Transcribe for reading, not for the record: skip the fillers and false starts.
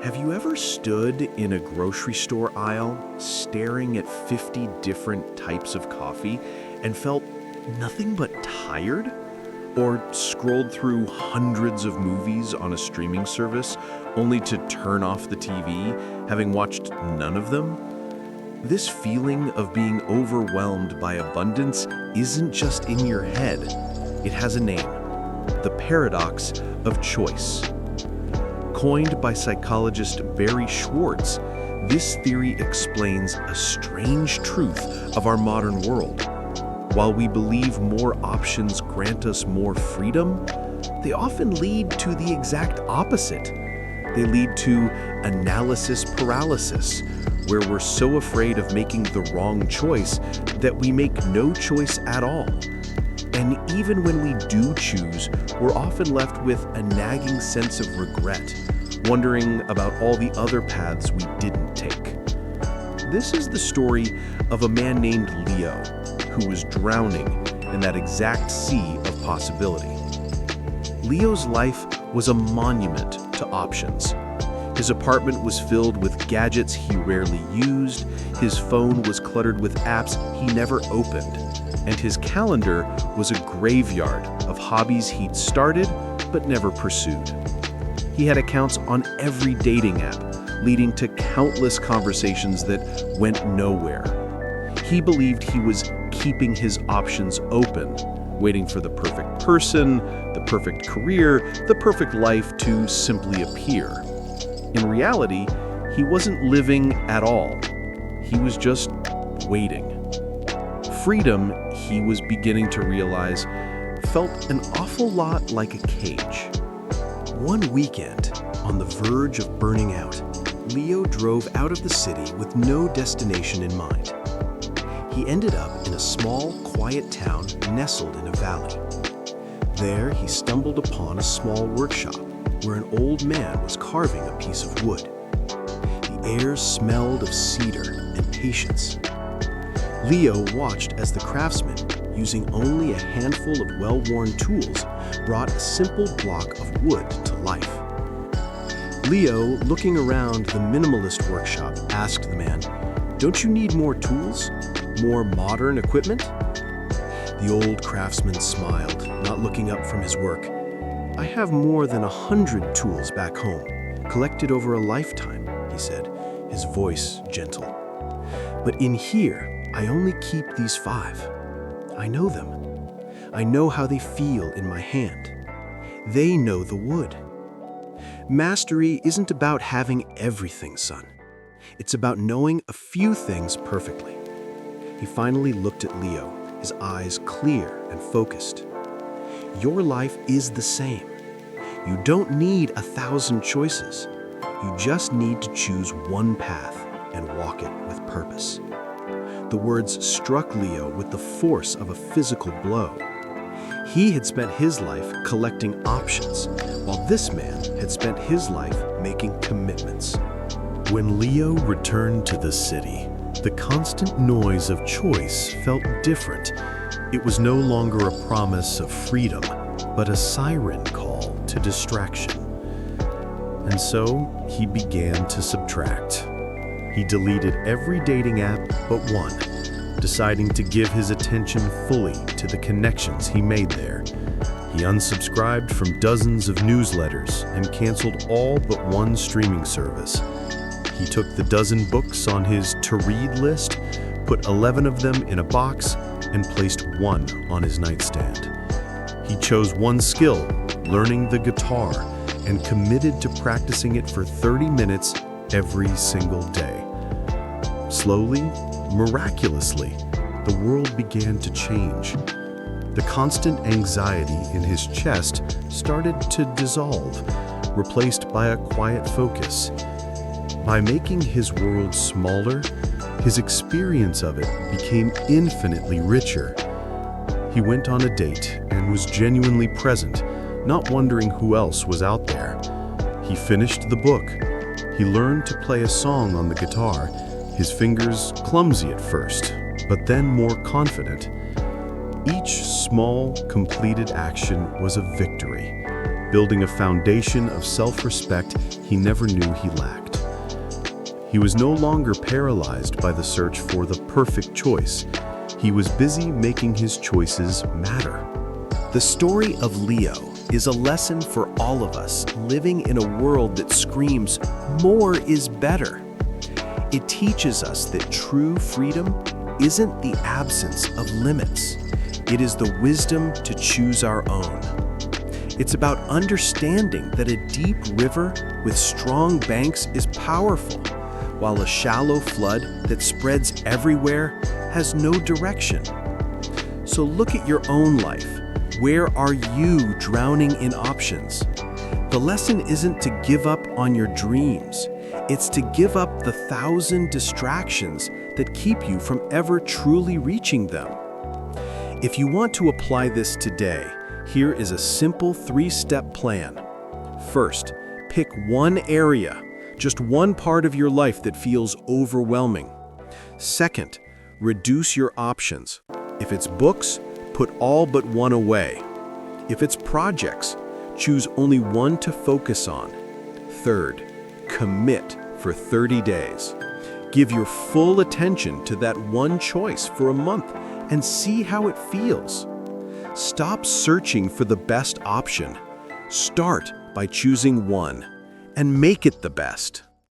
Have you ever stood in a grocery store aisle staring at 50 different types of coffee and felt nothing but tired? Or scrolled through hundreds of movies on a streaming service only to turn off the TV, having watched none of them? This feeling of being overwhelmed by abundance isn't just in your head. It has a name: the paradox of choice. Coined by psychologist Barry Schwartz, this theory explains a strange truth of our modern world. While we believe more options grant us more freedom, they often lead to the exact opposite. They lead to analysis paralysis, where we're so afraid of making the wrong choice that we make no choice at all. And even when we do choose, we're often left with a nagging sense of regret, wondering about all the other paths we didn't take. This is the story of a man named Leo, who was drowning in that exact sea of possibility. Leo's life was a monument to options. His apartment was filled with gadgets he rarely used, his phone was cluttered with apps he never opened, and his calendar was a graveyard of hobbies he'd started but never pursued. He had accounts on every dating app, leading to countless conversations that went nowhere. He believed he was keeping his options open, waiting for the perfect person, the perfect career, the perfect life to simply appear. In reality, he wasn't living at all. He was just waiting. Freedom, he was beginning to realize, felt an awful lot like a cage. One weekend, on the verge of burning out, Leo drove out of the city with no destination in mind. He ended up in a small, quiet town nestled in a valley. There, he stumbled upon a small workshop where an old man was carving a piece of wood. The air smelled of cedar and patience. Leo watched as the craftsman, using only a handful of well-worn tools, brought a simple block of wood to life. Leo, looking around the minimalist workshop, asked the man, "Don't you need more tools? More modern equipment?" The old craftsman smiled, not looking up from his work. "I have more than 100 tools back home, collected over a lifetime," he said, his voice gentle. "But in here, I only keep these 5. I know them. I know how they feel in my hand. They know the wood." Mastery isn't about having everything, son. It's about knowing a few things perfectly. He finally looked at Leo, his eyes clear and focused. Your life is the same. You don't need 1,000 choices. You just need to choose one path and walk it with purpose. The words struck Leo with the force of a physical blow. He had spent his life collecting options, while this man had spent his life making commitments. When Leo returned to the city, the constant noise of choice felt different. It was no longer a promise of freedom, but a siren call to distraction. And so he began to subtract. He deleted every dating app but one, deciding to give his attention fully to the connections he made there. He unsubscribed from dozens of newsletters and canceled all but one streaming service. He took the dozen books on his to-read list, put 11 of them in a box, and placed one on his nightstand. He chose one skill, learning the guitar, and committed to practicing it for 30 minutes every single day. Slowly, miraculously, the world began to change. The constant anxiety in his chest started to dissolve, replaced by a quiet focus. By making his world smaller, his experience of it became infinitely richer. He went on a date and was genuinely present, not wondering who else was out there. He finished the book. He learned to play a song on the guitar, his fingers clumsy at first, but then more confident. Each small, completed action was a victory, building a foundation of self-respect he never knew he lacked. He was no longer paralyzed by the search for the perfect choice. He was busy making his choices matter. The story of Leo is a lesson for all of us living in a world that screams, "More is better." It teaches us that true freedom isn't the absence of limits. It is the wisdom to choose our own. It's about understanding that a deep river with strong banks is powerful, while a shallow flood that spreads everywhere has no direction. So look at your own life. Where are you drowning in options? The lesson isn't to give up on your dreams. It's to give up the 1,000 distractions that keep you from ever truly reaching them. If you want to apply this today, here is a simple 3-step plan. First, pick one area, just one part of your life that feels overwhelming. Second, reduce your options. If it's books, put all but one away. If it's projects, choose only one to focus on. Third, commit for 30 days. Give your full attention to that one choice for a month and see how it feels. Stop searching for the best option. Start by choosing one and make it the best.